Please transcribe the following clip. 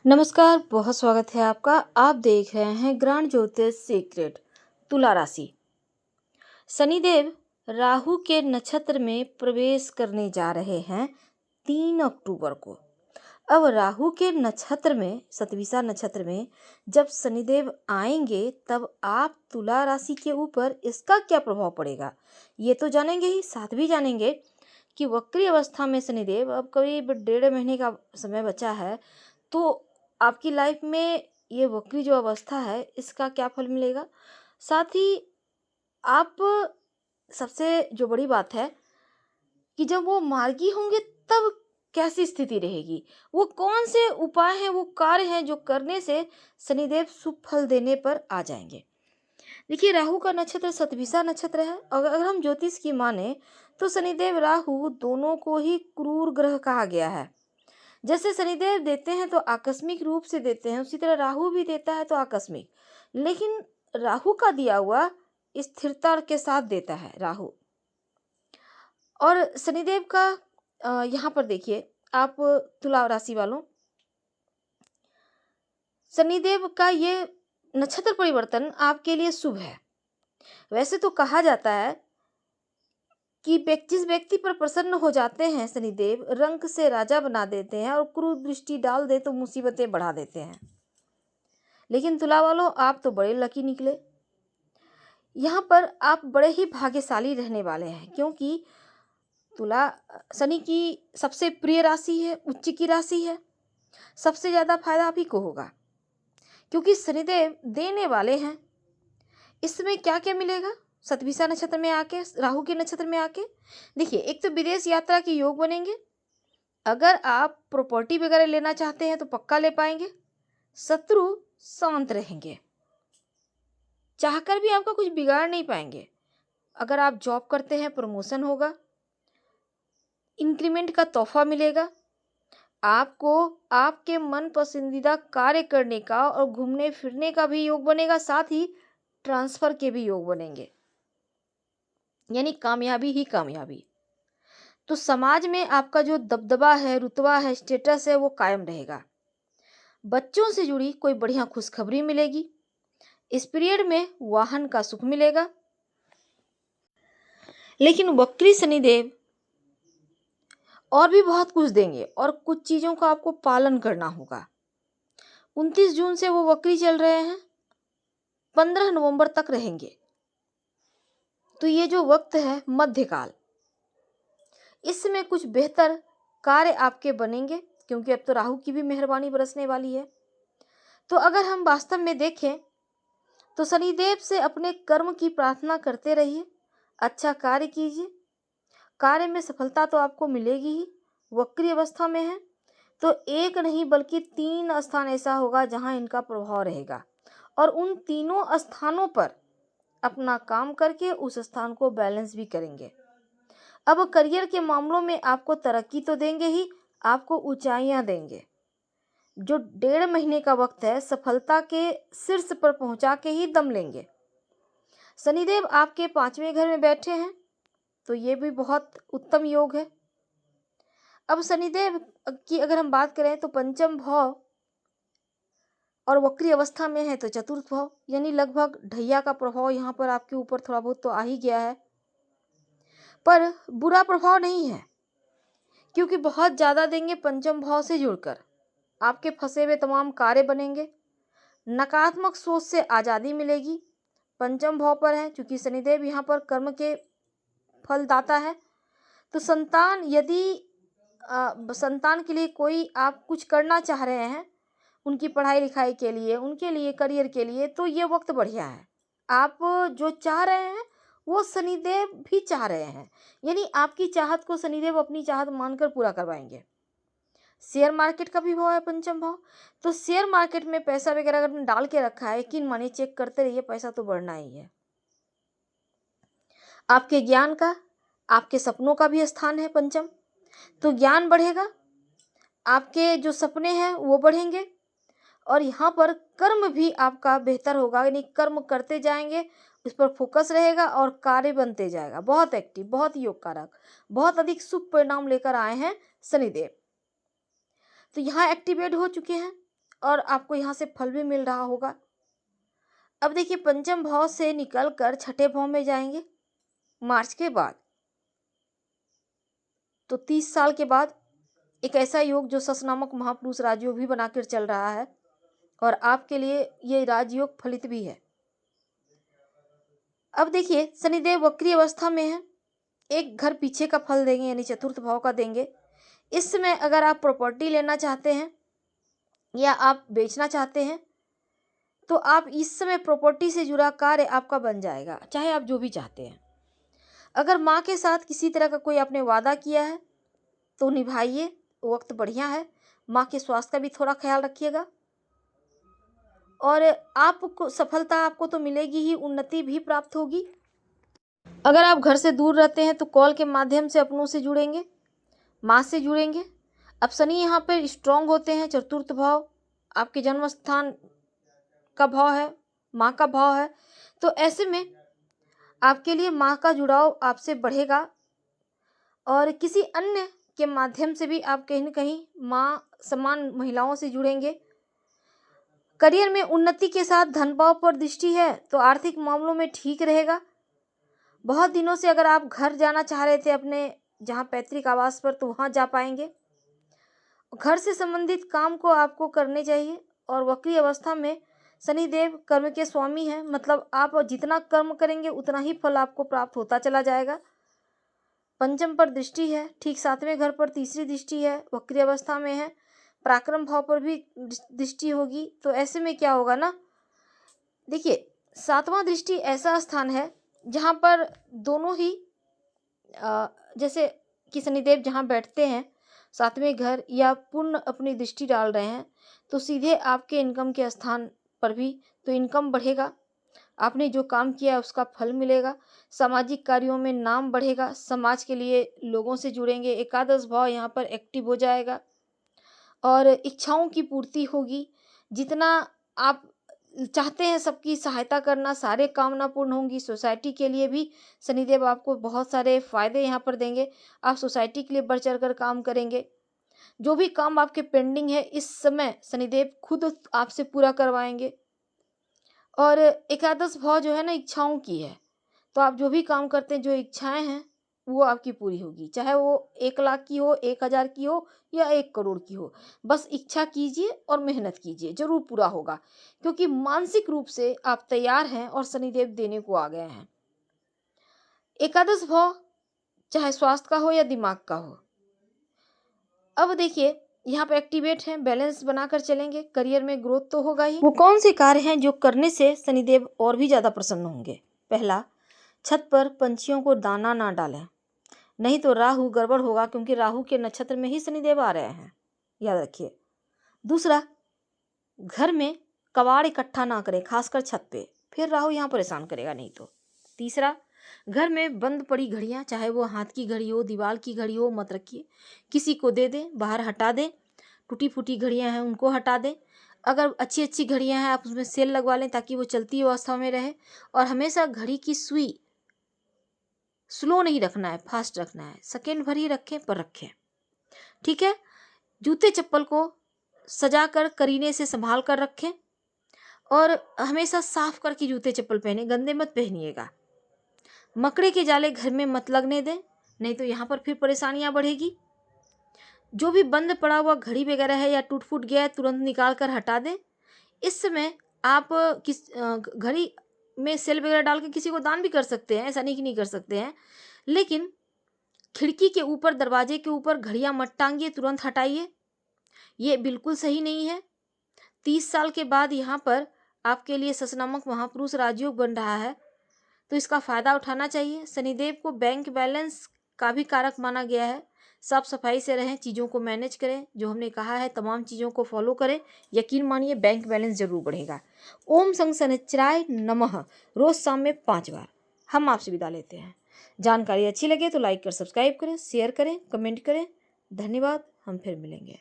नमस्कार, बहुत स्वागत है आपका। आप देख रहे हैं ग्रांड ज्योतिष सीक्रेट। तुला राशि। शनिदेव राहु के नक्षत्र में प्रवेश करने जा रहे हैं 3 अक्टूबर को। अब राहु के नक्षत्र में, सतभिषा नक्षत्र में जब शनिदेव आएंगे तब आप तुला राशि के ऊपर इसका क्या प्रभाव पड़ेगा ये तो जानेंगे ही, साथ भी जानेंगे कि वक्री अवस्था में शनिदेव अब करीब 1.5 महीने का समय बचा है, तो आपकी लाइफ में ये वक्री जो अवस्था है इसका क्या फल मिलेगा। साथ ही आप, सबसे जो बड़ी बात है कि जब वो मार्गी होंगे तब कैसी स्थिति रहेगी, वो कौन से उपाय हैं, वो कार्य हैं जो करने से शनिदेव शुभ फल देने पर आ जाएंगे। देखिए, राहु का नक्षत्र सतभिषा नक्षत्र है। अगर हम ज्योतिष की माने तो शनिदेव राहु दोनों को ही क्रूर ग्रह कहा गया है। जैसे शनिदेव देते हैं तो आकस्मिक रूप से देते हैं, उसी तरह राहु भी देता है तो आकस्मिक, लेकिन राहु का दिया हुआ स्थिरता के साथ देता है राहु। और शनिदेव का यहाँ पर देखिए आप तुला राशि वालों, शनिदेव का ये नक्षत्र परिवर्तन आपके लिए शुभ है। वैसे तो कहा जाता है कि जिस व्यक्ति पर प्रसन्न हो जाते हैं शनिदेव, रंक से राजा बना देते हैं और क्रूर दृष्टि डाल दे तो मुसीबतें बढ़ा देते हैं। लेकिन तुला वालों, आप तो बड़े लकी निकले। यहाँ पर आप बड़े ही भाग्यशाली रहने वाले हैं, क्योंकि तुला शनि की सबसे प्रिय राशि है, उच्च की राशि है। सबसे ज़्यादा फायदा आप ही को होगा, क्योंकि शनिदेव देने वाले हैं। इसमें क्या क्या मिलेगा सतभिषा नक्षत्र में आके, राहु के नक्षत्र में आके? देखिए, एक तो विदेश यात्रा के योग बनेंगे। अगर आप प्रॉपर्टी वगैरह लेना चाहते हैं तो पक्का ले पाएंगे। शत्रु शांत रहेंगे, चाहकर भी आपका कुछ बिगाड़ नहीं पाएंगे। अगर आप जॉब करते हैं, प्रमोशन होगा, इंक्रीमेंट का तोहफा मिलेगा। आपको आपके मन पसंदीदा कार्य करने का और घूमने फिरने का भी योग बनेगा, साथ ही ट्रांसफर के भी योग बनेंगे, यानी कामयाबी ही कामयाबी। तो समाज में आपका जो दबदबा है, रुतबा है, स्टेटस है, वो कायम रहेगा। बच्चों से जुड़ी कोई बढ़िया खुशखबरी मिलेगी। इस पीरियड में वाहन का सुख मिलेगा। लेकिन वक्री शनिदेव और भी बहुत कुछ देंगे और कुछ चीज़ों का आपको पालन करना होगा। 29 जून से वो वक्री चल रहे हैं, 15 नवंबर तक रहेंगे। तो ये जो वक्त है मध्यकाल, इसमें कुछ बेहतर कार्य आपके बनेंगे, क्योंकि अब तो राहु की भी मेहरबानी बरसने वाली है। तो अगर हम वास्तव में देखें तो शनिदेव से अपने कर्म की प्रार्थना करते रहिए, अच्छा कार्य कीजिए। कार्य में सफलता तो आपको मिलेगी ही। वक्री अवस्था में है तो एक नहीं बल्कि 3 स्थान ऐसा होगा जहां इनका प्रभाव रहेगा, और उन तीनों स्थानों पर अपना काम करके उस स्थान को बैलेंस भी करेंगे। अब करियर के मामलों में आपको तरक्की तो देंगे ही, आपको ऊंचाइयां देंगे। जो 1.5 महीने का वक्त है, सफलता के शीर्ष पर पहुंचा के ही दम लेंगे। शनिदेव आपके 5वें घर में बैठे हैं तो ये भी बहुत उत्तम योग है। अब शनिदेव की अगर हम बात करें तो पंचम भाव और वक्री अवस्था में है तो चतुर्थ भाव, यानी लगभग ढैया का प्रभाव यहाँ पर आपके ऊपर थोड़ा बहुत तो आ ही गया है, पर बुरा प्रभाव नहीं है, क्योंकि बहुत ज़्यादा देंगे। पंचम भाव से जुड़कर आपके फंसे हुए तमाम कार्य बनेंगे। नकारात्मक सोच से आज़ादी मिलेगी। पंचम भाव पर है, क्योंकि शनिदेव यहाँ पर कर्म के फलदाता है। तो संतान, यदि संतान के लिए कोई आप कुछ करना चाह रहे हैं, उनकी पढ़ाई लिखाई के लिए, उनके लिए, करियर के लिए, तो ये वक्त बढ़िया है। आप जो चाह रहे हैं वो शनिदेव भी चाह रहे हैं, यानी आपकी चाहत को शनिदेव अपनी चाहत मानकर पूरा करवाएंगे। शेयर मार्केट का भी भाव है पंचम भाव, तो शेयर मार्केट में पैसा वगैरह अगर डाल के रखा है, यकीन मानिए चेक करते रहिए, पैसा तो बढ़ना ही है। आपके ज्ञान का, आपके सपनों का भी स्थान है पंचम, तो ज्ञान बढ़ेगा, आपके जो सपने हैं वो बढ़ेंगे, और यहाँ पर कर्म भी आपका बेहतर होगा, यानी कर्म करते जाएंगे, उस पर फोकस रहेगा और कार्य बनते जाएगा। बहुत एक्टिव, बहुत योग कारक, बहुत अधिक शुभ परिणाम लेकर आए हैं शनिदेव। तो यहाँ एक्टिवेट हो चुके हैं। और आपको यहाँ से फल भी मिल रहा होगा। अब देखिए पंचम भाव से निकल कर छठे भाव में जाएंगे मार्च के बाद, तो 30 साल के बाद एक ऐसा योग जो सस नामक महापुरुष राजयोग भी बनाकर चल रहा है और आपके लिए ये राजयोग फलित भी है। अब देखिए शनिदेव वक्री अवस्था में है, एक घर पीछे का फल देंगे यानी चतुर्थ भाव का देंगे। इस समय अगर आप प्रॉपर्टी लेना चाहते हैं या आप बेचना चाहते हैं तो आप इस समय प्रॉपर्टी से जुड़ा कार्य आपका बन जाएगा, चाहे आप जो भी चाहते हैं। अगर माँ के साथ किसी तरह का कोई आपने वादा किया है तो निभाइए, वक्त बढ़िया है। माँ के स्वास्थ्य का भी थोड़ा ख्याल रखिएगा और आपको सफलता आपको तो मिलेगी ही, उन्नति भी प्राप्त होगी। अगर आप घर से दूर रहते हैं तो कॉल के माध्यम से अपनों से जुड़ेंगे, माँ से जुड़ेंगे। अब शनि यहाँ पर स्ट्रांग होते हैं, चतुर्थ भाव आपके जन्म स्थान का भाव है, माँ का भाव है, तो ऐसे में आपके लिए माँ का जुड़ाव आपसे बढ़ेगा और किसी अन्य के माध्यम से भी आप कहीं न कहीं माँ समान महिलाओं से जुड़ेंगे। करियर में उन्नति के साथ धन भाव पर दृष्टि है तो आर्थिक मामलों में ठीक रहेगा। बहुत दिनों से अगर आप घर जाना चाह रहे थे अपने जहाँ पैतृक आवास पर, तो वहाँ जा पाएंगे। घर से संबंधित काम को आपको करने चाहिए और वक्री अवस्था में शनिदेव कर्म के स्वामी हैं, मतलब आप जितना कर्म करेंगे उतना ही फल आपको प्राप्त होता चला जाएगा। पंचम पर दृष्टि है, ठीक 7वें घर पर तीसरी दृष्टि है, वक्री अवस्था में है, पराक्रम भाव पर भी दृष्टि होगी। तो ऐसे में क्या होगा ना, देखिए 7वां दृष्टि ऐसा स्थान है जहाँ पर दोनों ही जैसे कि शनिदेव जहाँ बैठते हैं 7वें घर या पूर्ण अपनी दृष्टि डाल रहे हैं तो सीधे आपके इनकम के स्थान पर भी तो इनकम बढ़ेगा, आपने जो काम किया उसका फल मिलेगा, सामाजिक कार्यों में नाम बढ़ेगा, समाज के लिए लोगों से जुड़ेंगे। एकादश भाव यहाँ पर एक्टिव हो जाएगा और इच्छाओं की पूर्ति होगी। जितना आप चाहते हैं सबकी सहायता करना, सारे कामना पूर्ण होंगी। सोसाइटी के लिए भी शनिदेव आपको बहुत सारे फायदे यहाँ पर देंगे, आप सोसाइटी के लिए बढ़ चढ़ कर काम करेंगे। जो भी काम आपके पेंडिंग है इस समय शनिदेव खुद आपसे पूरा करवाएंगे। और एकादश भाव जो है ना इच्छाओं की है, तो आप जो भी काम करते हैं, जो इच्छाएं हैं वो आपकी पूरी होगी, चाहे वो 1 लाख की हो, 1000 की हो या 1 करोड़ की हो। बस इच्छा कीजिए और मेहनत कीजिए, जरूर पूरा होगा, क्योंकि मानसिक रूप से आप तैयार हैं और शनिदेव देने को आ गए हैं। एकादश भाव चाहे स्वास्थ्य का हो या दिमाग का हो। अब देखिए यहाँ पे एक्टिवेट हैं, बैलेंस बनाकर चलेंगे, करियर में ग्रोथ तो होगा ही। वो कौन से कार्य हैं जो करने से शनिदेव और भी ज्यादा प्रसन्न होंगे? पहला, छत पर पंछियों को दाना ना डालें, नहीं तो राहु गड़बड़ होगा, क्योंकि राहु के नक्षत्र में ही शनिदेव आ रहे हैं, याद रखिए। दूसरा, घर में कबाड़ इकट्ठा ना करें, खासकर छत पे, फिर राहु यहाँ परेशान करेगा नहीं तो। तीसरा, घर में बंद पड़ी घड़ियां, चाहे वो हाथ की घड़ी हो, दीवार की घड़ी हो, मत रखिए, किसी को दे दें, बाहर हटा दें। टूटी फूटी घड़ियां हैं उनको हटा दें। अगर अच्छी अच्छी घड़ियां हैं आप उसमें सेल लगवा लें ताकि वो चलती अवस्था में रहे। और हमेशा घड़ी की सुई स्लो नहीं रखना है, फास्ट रखना है, सेकेंड भर ही रखें पर रखें, ठीक है। जूते चप्पल को सजा कर करीने से संभाल कर रखें और हमेशा साफ करके जूते चप्पल पहने, गंदे मत पहनिएगा। मकड़े के जाले घर में मत लगने दें, नहीं तो यहाँ पर फिर परेशानियां बढ़ेगी। जो भी बंद पड़ा हुआ घड़ी वगैरह है या टूट फूट गया है तुरंत निकाल कर हटा दें। इस समय आप किस घड़ी में सेल वगैरह डाल के किसी को दान भी कर सकते हैं, ऐसा नहीं कि नहीं कर सकते हैं, लेकिन खिड़की के ऊपर, दरवाजे के ऊपर घड़ियां मत टांगिए, तुरंत हटाइए, ये बिल्कुल सही नहीं है। 30 साल के बाद यहाँ पर आपके लिए सस नामक महापुरुष राजयोग बन रहा है तो इसका फायदा उठाना चाहिए। शनिदेव को बैंक बैलेंस का भी कारक माना गया है। साफ सफाई से रहें, चीज़ों को मैनेज करें, जो हमने कहा है तमाम चीज़ों को फॉलो करें, यकीन मानिए बैंक बैलेंस जरूर बढ़ेगा। ओम संग शनिचराय नमः रोज शाम में 5 बार हम आपसे विदा लेते हैं। जानकारी अच्छी लगे तो लाइक कर सब्सक्राइब करें, शेयर करें, कमेंट करें। धन्यवाद, हम फिर मिलेंगे।